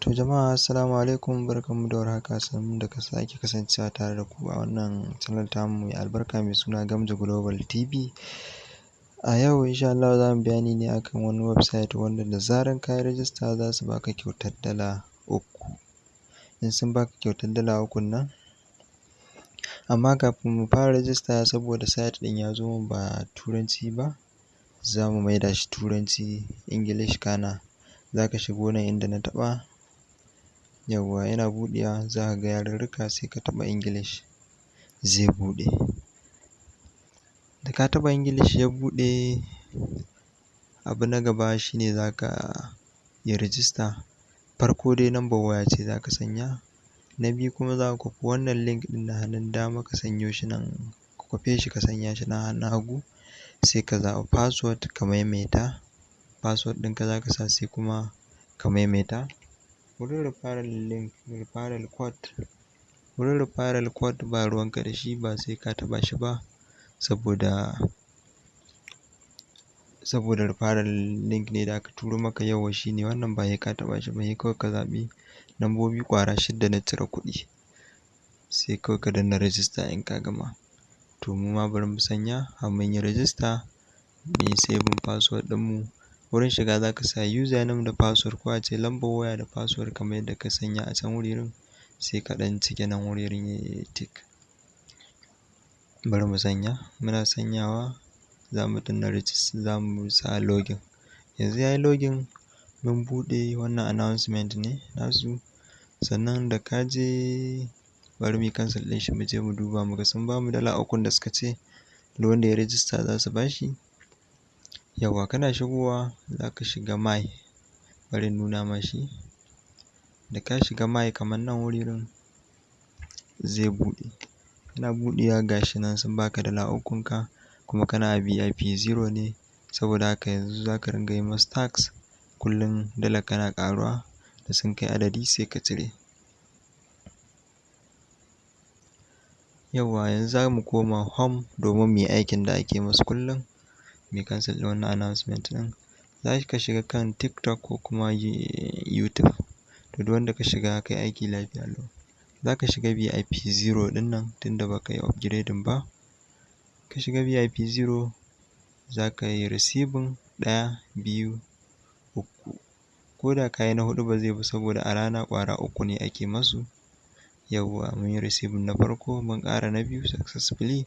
To jama'a assalamu alaikum, barkanmu da warhaka, sannunmu da sake kasancewa tare da ku a wannan channel tamu mai albarka mai suna Gamji Global TV. A yau insha Allahu za mu bayani ne akan wani website wanda da zaran ka yi rijista za su baka kyautar dala uku. In sun baka kyautar dala ukun nan, amma kafin mu fara rijista saboda site ɗin ya zo min ba turanci ba, za mu maida shi turanci English kana za ka shigo nan inda na taɓa, yawwa yana buɗewa za ka ga yarurruka sai ka taɓa English zai buɗe. Da ka taɓa English ya buɗe, abu na gaba shi ne za ka yi rijista. Farko dai number waya ce za ka sanya, na biyu kuma za ka kwafi wannan link ɗin na hannun dama ka sanyo shi nan, ka kwafe shi ka sanya shi na hannun hagu, sai ka zaɓi password ka maimaita, password ɗinka za ka sa sai kuma ka maimaita. Wurin referral code ba ruwanka da shi, ba sai ka taɓa shi ba saboda referral link ne da aka turo maka, yawwa shi ne wannan, ba sai ka taɓa shi ba, sai kawai ka zaɓi lambobi ƙwara 6 na cire kuɗi, sai kawai ka danna register in ka gama. To mu ma bari mu sanya har mun yi register, mu yi saving password ɗinmu. Wurin shiga za ka sa username da password, ko a ce lambar waya da password kamar yadda ka sanya a can wurin, sai ka ɗan cike nan wurin ya yi tick. Bari mu sanya, muna sanyawa za mu danna za mu sa login. Yanzu ya yi login, mun buɗe, wannan announcement ne nasu. Sannan da ka je, bari mu yi cancel ɗin shi mu je mu duba mu ga sun bamu dala ukun da suka ce duk wanda ya yi register za su ba shi. Yawwa kana shigowa za ka shiga my, bari in nuna ma shi. Da ka shiga my kamar nan wurin zai buɗe, yana buɗewa ga shi nan sun baka dala ukunka, kuma kana a VIP 0 ne, saboda haka yanzu za ka ringa yi masu tax kullum dalarka na ƙaruwa, da sun kai adadi sai ka cire. Yawwa yanzu za mu koma home domin mu yi aikin da ake musu kullum, mu yi cancel ɗin wannan announcement ɗin. Za ka shiga kan TikTok ko kuma YouTube, to duk wanda ka shiga ka yi aiki lafiya lau. Za ka shiga VIP 0 ɗin nan tunda ba ka yi upgrading ba. Ka shiga VIP 0 za ka yi receiving 1, 2, 3. Ko da ka yi na huɗu ba zai ba, saboda a rana ƙwara 3 ne ake masu. Yawwa mun yi receiving na farko, mun ƙara na biyu successfully,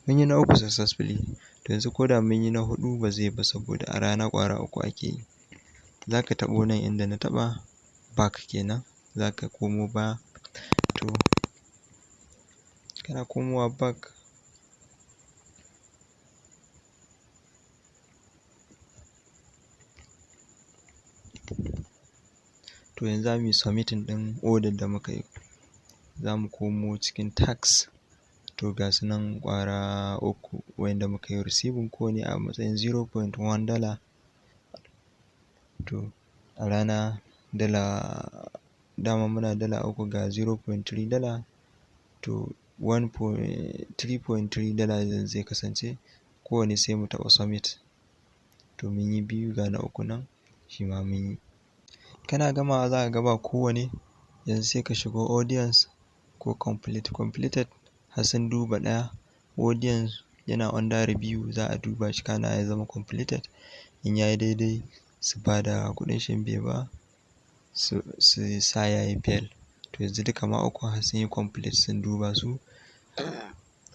mun yi na uku successfully. To yanzu ko da mun yi na huɗu ba zai ba, saboda a rana ƙwara 3 ake yi. Za ka taɓo nan inda na taɓa, back kenan, za ka komo baya. To kana komowa back, to yanzu za mu yi submitting ɗin order da muka yi. Za mu komo cikin tax, to ga su nan ƙwara 3 wa'inda muka yi receiving kowane a matsayin $0.1 dollar. To a rana dama muna dala 3 ga $0.3 dollar, to $3.3 dollar zai kasance kowane, sai mu taɓa submit. To mun yi 2 ga na 3 nan shi ma mun yi. Kana gamawa za ka ga ba kowane, yanzu sai ka shigo audience ko completed, har sun duba 1. Audience yana under review, za a duba shi kana ya zama completed. In ya yi daidai su ba da kuɗin shi, in bai ba su sa ya yi fail. To yanzu duka ma 3 har sun yi complete, sun duba su.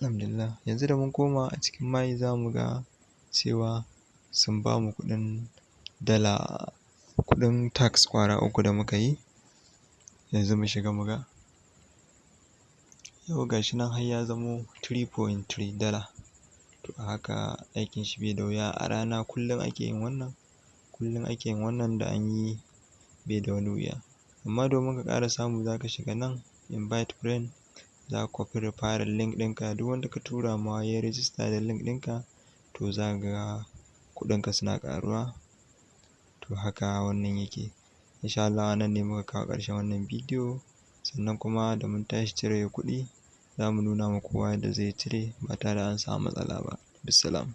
Alhamdulillah. Yanzu da mun koma a cikin my za mu ga cewa sun bamu kuɗin tax ƙwara 3 da muka yi. Yanzu mu shiga mu ga. Yau ga shi nan har ya zamo $3.3 dollar. To a haka aikin shi bai da wuya, a rana kullum ake yin wannan, da an yi bai da wani wuya. Amma domin ka ƙara samu za ka shiga nan invite friend, za ka kwafi referral link ɗinka, duk wanda ka tura ma ya yi register da link ɗinka, to za ka ga kuɗinka suna ƙaruwa. To haka wannan yake. Insha Allah a nan ne muka kawo ƙarshen wannan bidiyo, sannan kuma da mun tashi cire kuɗi za mu nuna ma kowa yadda zai cire ba tare da an samu matsala ba. Bissalam.